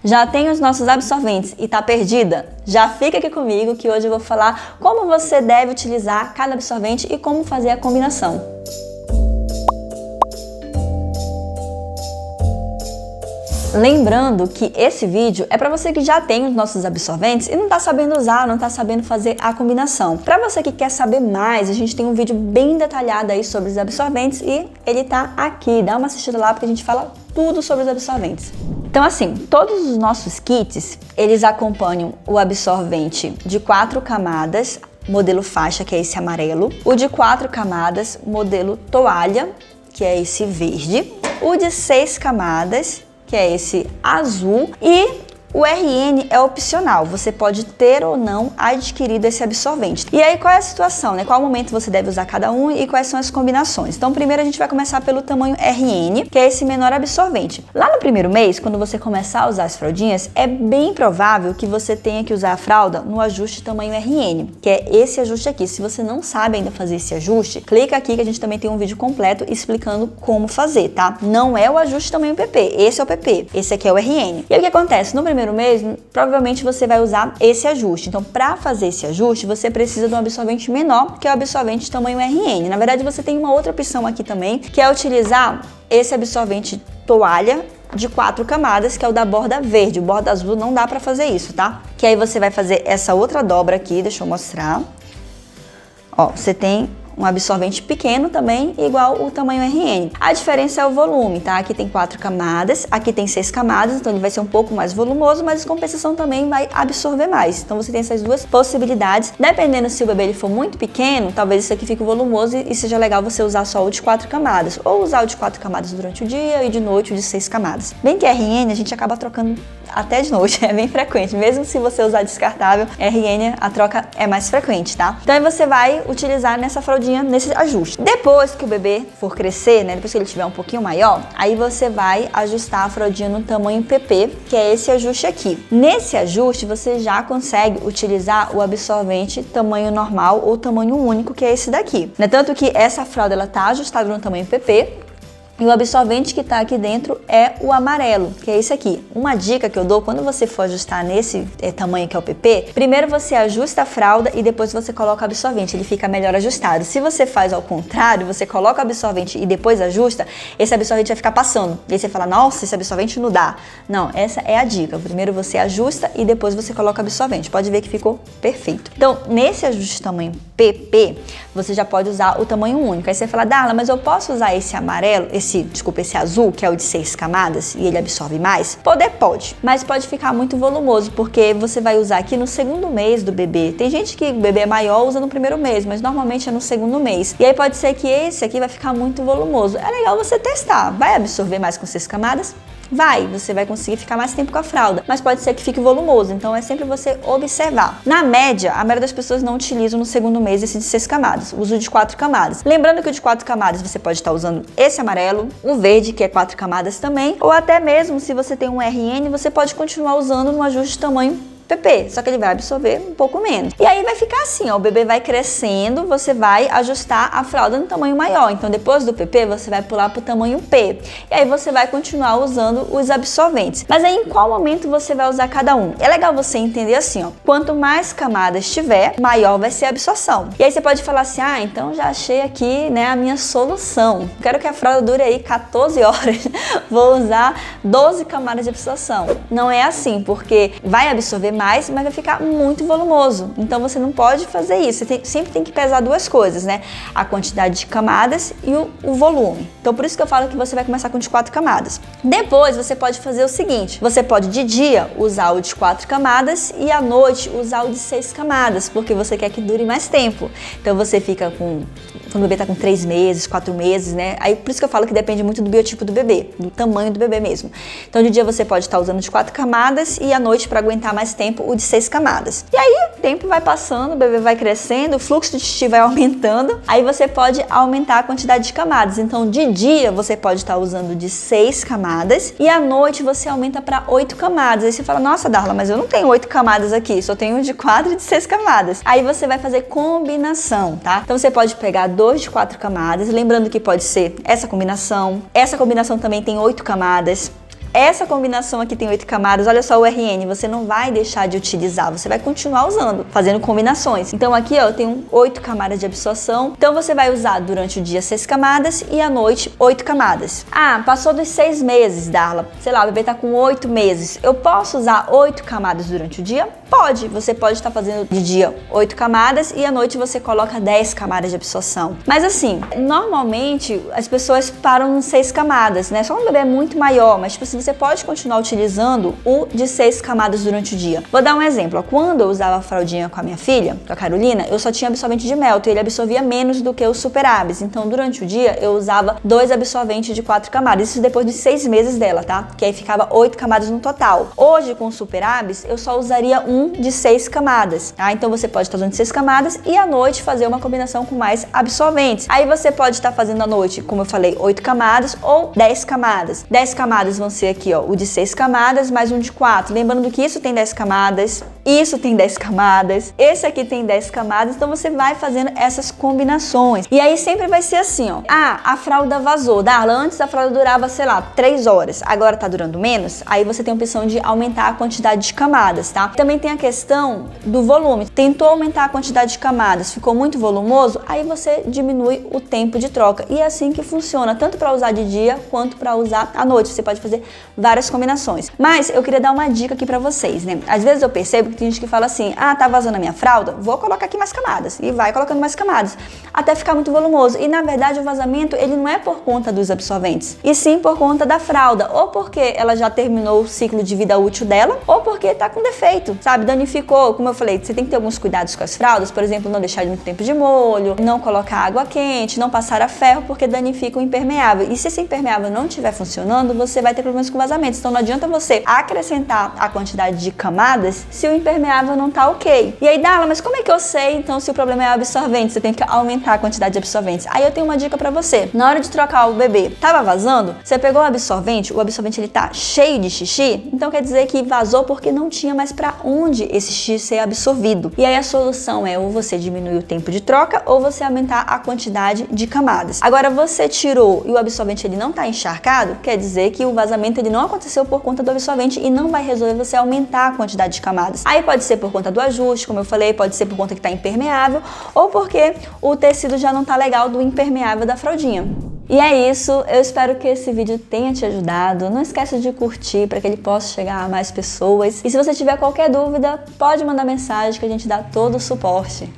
Já tem os nossos absorventes e tá perdida? Já fica aqui comigo que hoje eu vou falar como você deve utilizar cada absorvente e como fazer a combinação. Lembrando que esse vídeo é para você que já tem os nossos absorventes e não está sabendo usar, não está sabendo fazer a combinação. Para você que quer saber mais, a gente tem um vídeo bem detalhado aí sobre os absorventes e ele tá aqui. Dá uma assistida lá porque a gente fala tudo sobre os absorventes. Então assim, todos os nossos kits, eles acompanham o absorvente de 4 camadas, modelo faixa, que é esse amarelo, o de 4 camadas, modelo toalha, que é esse verde, o de 6 camadas, que é esse azul, e o RN é opcional, você pode ter ou não adquirido esse absorvente. E aí qual é a situação, né? Qual momento você deve usar cada um e quais são as combinações? Então primeiro a gente vai começar pelo tamanho RN, que é esse menor absorvente. Lá no primeiro mês, quando você começar a usar as fraldinhas, é bem provável que você tenha que usar a fralda no ajuste tamanho RN, que é esse ajuste aqui. Se você não sabe ainda fazer esse ajuste, clica aqui que a gente também tem um vídeo completo explicando como fazer, tá? Não é o ajuste tamanho PP, esse é o PP, esse aqui é o RN. E aí o que acontece? No primeiro mês, provavelmente você vai usar esse ajuste. Então, para fazer esse ajuste, você precisa de um absorvente menor, que é o absorvente tamanho RN. Na verdade, você tem uma outra opção aqui também, que é utilizar esse absorvente toalha de 4 camadas, que é o da borda verde. O borda azul não dá para fazer isso, tá? Que aí você vai fazer essa outra dobra aqui, deixa eu mostrar. Ó, você tem um absorvente pequeno também, igual o tamanho RN. A diferença é o volume, tá? Aqui tem 4 camadas, aqui tem 6 camadas, então ele vai ser um pouco mais volumoso, mas em compensação também vai absorver mais. Então você tem essas duas possibilidades. Dependendo se o bebê ele for muito pequeno, talvez isso aqui fique volumoso e seja legal você usar só o de 4 camadas, ou usar o de 4 camadas durante o dia e de noite o de 6 camadas. Bem que RN a gente acaba trocando até de noite, é bem frequente. Mesmo se você usar descartável, RN a troca é mais frequente, tá? Então aí você vai utilizar nessa fraldinha, nesse ajuste. Depois que o bebê for crescer, né, depois que ele estiver um pouquinho maior, aí você vai ajustar a fraldinha no tamanho PP, que é esse ajuste aqui. Nesse ajuste, você já consegue utilizar o absorvente tamanho normal ou tamanho único, que é esse daqui. Né? Tanto que essa fralda, ela tá ajustada no tamanho PP, e o absorvente que está aqui dentro é o amarelo, que é esse aqui. Uma dica que eu dou, quando você for ajustar nesse tamanho que é o PP, primeiro você ajusta a fralda e depois você coloca o absorvente, ele fica melhor ajustado. Se você faz ao contrário, você coloca o absorvente e depois ajusta, esse absorvente vai ficar passando. E aí você fala, nossa, esse absorvente não dá. Não, essa é a dica. Primeiro você ajusta e depois você coloca o absorvente. Pode ver que ficou perfeito. Então, nesse ajuste tamanho PP, você já pode usar o tamanho único. Aí você fala, Darla, mas eu posso usar esse amarelo, esse azul, que é o de 6 camadas, e ele absorve mais? Pode, mas pode ficar muito volumoso, porque você vai usar aqui no segundo mês do bebê. Tem gente que o bebê é maior, usa no primeiro mês, mas normalmente é no segundo mês. E aí pode ser que esse aqui vai ficar muito volumoso. É legal você testar. Vai absorver mais com 6 camadas? Você vai conseguir ficar mais tempo com a fralda, mas pode ser que fique volumoso, então é sempre você observar. Na média, a maioria das pessoas não utilizam no segundo mês esse de 6 camadas, usa o de 4 camadas. Lembrando que o de 4 camadas você pode estar usando esse amarelo, o verde, que é 4 camadas também, ou até mesmo se você tem um RN, você pode continuar usando no ajuste de tamanho PP, só que ele vai absorver um pouco menos. E aí vai ficar assim, ó, o bebê vai crescendo, você vai ajustar a fralda no tamanho maior. Então depois do PP, você vai pular pro tamanho P. E aí você vai continuar usando os absorventes. Mas aí em qual momento você vai usar cada um? É legal você entender assim, ó, quanto mais camadas tiver, maior vai ser a absorção. E aí você pode falar assim, ah, então já achei aqui, né, a minha solução. Quero que a fralda dure aí 14 horas, vou usar 12 camadas de absorção. Não é assim, porque vai absorver mais, mas vai ficar muito volumoso. Então você não pode fazer isso. Você sempre tem que pesar duas coisas, né? A quantidade de camadas e o volume. Então por isso que eu falo que você vai começar com o de 4 camadas. Depois você pode fazer o seguinte, você pode de dia usar o de 4 camadas e à noite usar o de 6 camadas, porque você quer que dure mais tempo. Então você fica com, quando o bebê tá com 3 meses, 4 meses, né? Aí por isso que eu falo que depende muito do biotipo do bebê, do tamanho do bebê mesmo. Então de dia você pode estar usando de 4 camadas e à noite, para aguentar mais tempo, o de 6 camadas. E aí o tempo vai passando, o bebê vai crescendo, o fluxo de xixi vai aumentando, aí você pode aumentar a quantidade de camadas. Então de dia você pode estar usando de 6 camadas e à noite você aumenta para 8 camadas. Aí você fala, nossa Darla, mas eu não tenho 8 camadas aqui, só tenho de 4 e de 6 camadas. Aí você vai fazer combinação, tá? Então você pode pegar 2 de 4 camadas, lembrando que pode ser essa combinação também tem 8 camadas. essa combinação aqui tem 8 camadas, olha só o RN, você não vai deixar de utilizar, você vai continuar usando, fazendo combinações. Então aqui, ó, eu tenho 8 camadas de absorção, então você vai usar durante o dia 6 camadas e à noite 8 camadas. Ah, passou dos 6 meses, Darla, sei lá, o bebê tá com 8 meses, eu posso usar 8 camadas durante o dia? Pode, você pode estar fazendo de dia 8 camadas e à noite você coloca 10 camadas de absorção. Mas assim, normalmente as pessoas param em 6 camadas, né? Só um bebê é muito maior, mas tipo assim, você pode continuar utilizando o de 6 camadas durante o dia. Vou dar um exemplo, ó. Quando eu usava a fraldinha com a minha filha, com a Carolina, eu só tinha absorvente de Melton e ele absorvia menos do que o Super Abs. Então durante o dia eu usava 2 absorventes de 4 camadas, isso depois dos 6 meses dela, tá? Que aí ficava 8 camadas no total. Hoje com o Super Abs eu só usaria um de 6 camadas, tá? Então você pode estar usando 6 camadas e à noite fazer uma combinação com mais absorventes. Aí você pode estar fazendo à noite, como eu falei, 8 camadas ou 10 camadas. 10 camadas vão ser aqui, ó, o de 6 camadas mais um de 4. Lembrando que isso tem 10 camadas, isso tem 10 camadas, esse aqui tem 10 camadas, então você vai fazendo essas combinações. E aí sempre vai ser assim, ó. Ah, a fralda vazou. Darla, antes a fralda durava, sei lá, 3 horas, agora tá durando menos. Aí você tem a opção de aumentar a quantidade de camadas, tá? Também tem a questão do volume. Tentou aumentar a quantidade de camadas, ficou muito volumoso, aí você diminui o tempo de troca. E é assim que funciona, tanto para usar de dia quanto para usar à noite. Você pode fazer várias combinações. Mas eu queria dar uma dica aqui para vocês, né? Às vezes eu percebo que tem gente que fala assim: ah, tá vazando a minha fralda, vou colocar aqui mais camadas. E vai colocando mais camadas, até ficar muito volumoso. E na verdade o vazamento, ele não é por conta dos absorventes, e sim por conta da fralda, ou porque ela já terminou o ciclo de vida útil dela, ou porque tá com defeito, sabe? Danificou, como eu falei, você tem que ter alguns cuidados com as fraldas, por exemplo, não deixar muito tempo de molho, não colocar água quente, não passar a ferro, porque danifica o impermeável. E se esse impermeável não estiver funcionando, você vai ter problemas com vazamentos. Então não adianta você acrescentar a quantidade de camadas se o impermeável não tá ok. E aí, Darla, mas como é que eu sei então se o problema é absorvente? Você tem que aumentar a quantidade de absorventes. Aí eu tenho uma dica pra você. Na hora de trocar o bebê, tava vazando? Você pegou o absorvente ele tá cheio de xixi, então quer dizer que vazou porque não tinha mais pra onde esse xixi ser absorvido. E aí a solução é ou você diminuir o tempo de troca ou você aumentar a quantidade de camadas. Agora, você tirou e o absorvente ele não tá encharcado, quer dizer que o vazamento ele não aconteceu por conta do absorvente e não vai resolver você aumentar a quantidade de camadas. Aí pode ser por conta do ajuste, como eu falei, pode ser por conta que tá impermeável ou porque o tecido já não tá legal do impermeável da fraldinha. E é isso, eu espero que esse vídeo tenha te ajudado. Não esqueça de curtir para que ele possa chegar a mais pessoas. E se você tiver qualquer dúvida, pode mandar mensagem que a gente dá todo o suporte.